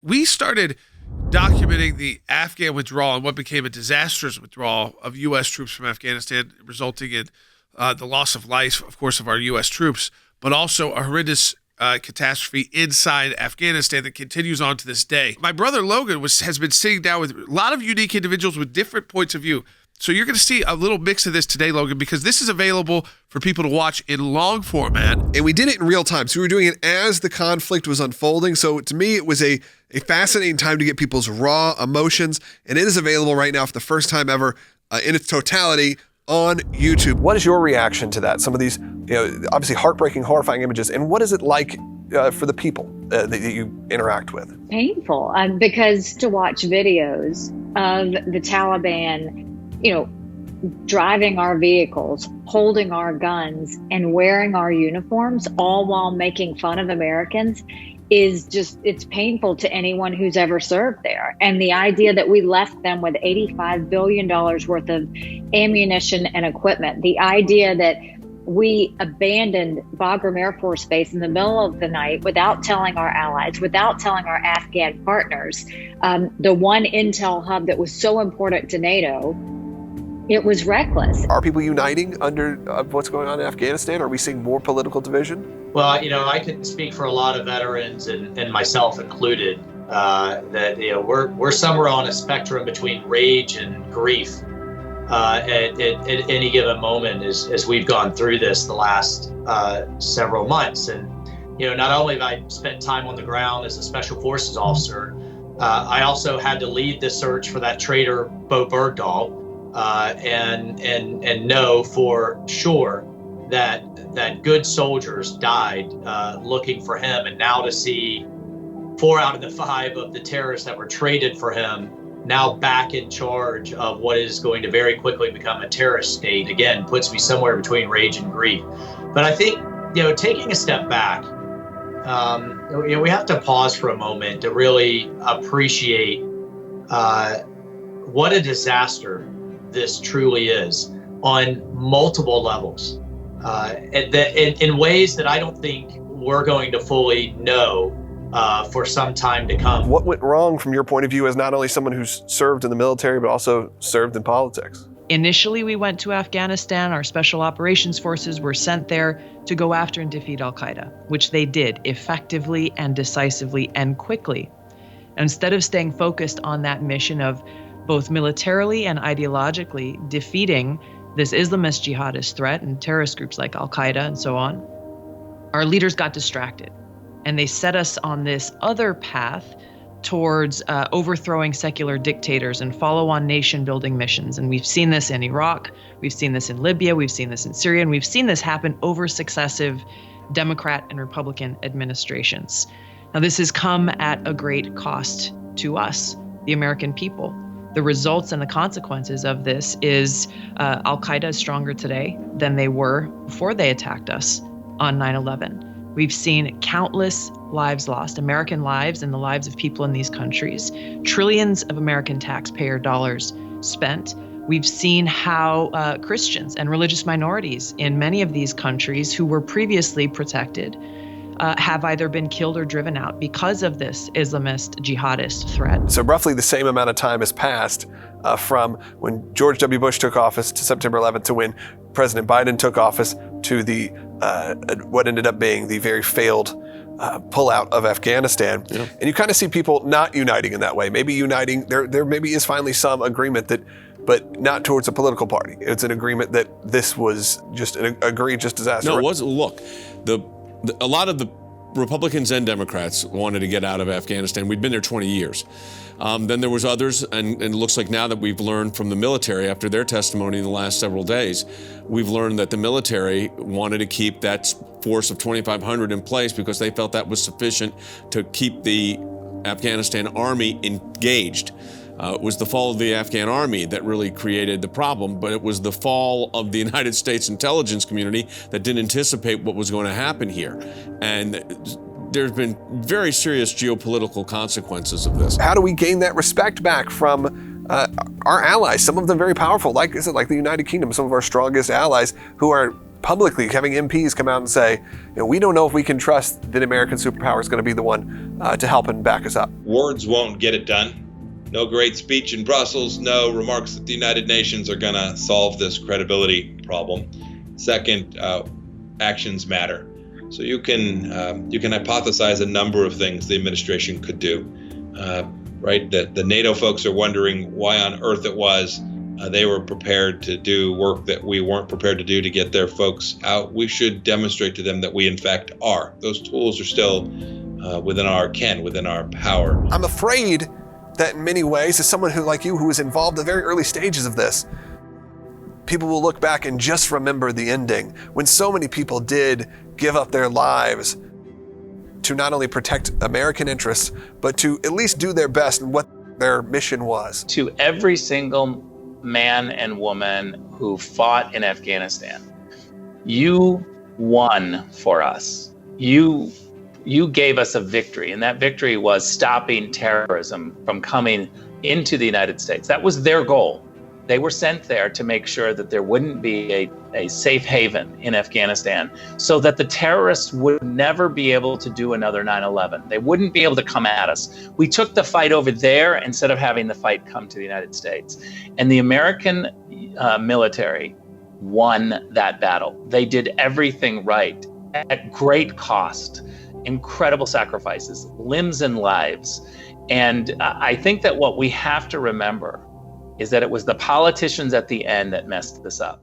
we started documenting the Afghan withdrawal and what became a disastrous withdrawal of U.S. troops from Afghanistan, resulting in the loss of life, of course, of our U.S. troops, but also a horrendous catastrophe inside Afghanistan that continues on to this day. My brother Logan has been sitting down with a lot of unique individuals with different points of view. So you're going to see a little mix of this today, Logan, because this is available for people to watch in long format. And we did it in real time. So we were doing it as the conflict was unfolding. So to me, it was a fascinating time to get people's raw emotions. And it is available right now for the first time ever in its totality on YouTube. What is your reaction to that? Some of these, obviously heartbreaking, horrifying images. And what is it like for the people that you interact with? Painful, because to watch videos of the Taliban, driving our vehicles, holding our guns, and wearing our uniforms, all while making fun of Americans, it's painful to anyone who's ever served there. And the idea that we left them with $85 billion worth of ammunition and equipment, the idea that we abandoned Bagram Air Force Base in the middle of the night without telling our allies, without telling our Afghan partners, the one intel hub that was so important to NATO, it was reckless. Are people uniting under what's going on in Afghanistan? Are we seeing more political division? Well, I can speak for a lot of veterans and myself included, that we're somewhere on a spectrum between rage and grief at any given moment as we've gone through this the last several months. And not only have I spent time on the ground as a special forces officer, I also had to lead the search for that traitor Bo Bergdahl. And know for sure that good soldiers died looking for him, and now to see 4 out of the 5 of the terrorists that were traded for him now back in charge of what is going to very quickly become a terrorist state, again, puts me somewhere between rage and grief. But I think, taking a step back, we have to pause for a moment to really appreciate what a disaster this truly is on multiple levels, in ways that I don't think we're going to fully know for some time to come. What went wrong from your point of view as not only someone who's served in the military, but also served in politics? Initially, we went to Afghanistan. Our special operations forces were sent there to go after and defeat al-Qaeda, which they did effectively and decisively and quickly. And instead of staying focused on that mission of both militarily and ideologically defeating this Islamist jihadist threat and terrorist groups like al-Qaeda and so on, our leaders got distracted. And they set us on this other path towards overthrowing secular dictators and follow-on nation-building missions. And we've seen this in Iraq, we've seen this in Libya, we've seen this in Syria, and we've seen this happen over successive Democrat and Republican administrations. Now, this has come at a great cost to us, the American people. The results and the consequences of this is al-Qaeda is stronger today than they were before they attacked us on 9/11. We've seen countless lives lost, American lives and the lives of people in these countries, trillions of American taxpayer dollars spent. We've seen how Christians and religious minorities in many of these countries who were previously protected have either been killed or driven out because of this Islamist jihadist threat. So roughly the same amount of time has passed from when George W. Bush took office to September 11th to when President Biden took office to the what ended up being the very failed pullout of Afghanistan. Yeah. And you kind of see people not uniting in that way. Maybe uniting, there maybe is finally some agreement that, but not towards a political party. It's an agreement that this was just an egregious disaster. No, it wasn't. Look, a lot of the Republicans and Democrats wanted to get out of Afghanistan. We'd been there 20 years. Then there was others, and it looks like now that we've learned from the military after their testimony in the last several days, we've learned that the military wanted to keep that force of 2,500 in place because they felt that was sufficient to keep the Afghanistan army engaged. It was the fall of the Afghan army that really created the problem, but it was the fall of the United States intelligence community that didn't anticipate what was going to happen here. And there's been very serious geopolitical consequences of this. How do we gain that respect back from our allies, some of them very powerful, like the United Kingdom, some of our strongest allies who are publicly having MPs come out and say, we don't know if we can trust that American superpower is going to be the one to help and back us up. Words won't get it done. No great speech in Brussels, no remarks at the United Nations are going to solve this credibility problem. Second, actions matter. So you can hypothesize a number of things the administration could do. Right? The NATO folks are wondering why on earth it was they were prepared to do work that we weren't prepared to do to get their folks out. We should demonstrate to them that we, in fact, are. Those tools are still within our ken, within our power. I'm afraid that in many ways, as someone like you who was involved in the very early stages of this, people will look back and just remember the ending, when so many people did give up their lives to not only protect American interests, but to at least do their best in what their mission was. To every single man and woman who fought in Afghanistan, you won for us. You gave us a victory, and that victory was stopping terrorism from coming into the United States. That was their goal. They were sent there to make sure that there wouldn't be a safe haven in Afghanistan, so that the terrorists would never be able to do another 9/11. They wouldn't be able to come at us. We took the fight over there instead of having the fight come to the United States. And the American military won that battle. They did everything right at great cost, incredible sacrifices, limbs and lives. And I think that what we have to remember is that it was the politicians at the end that messed this up.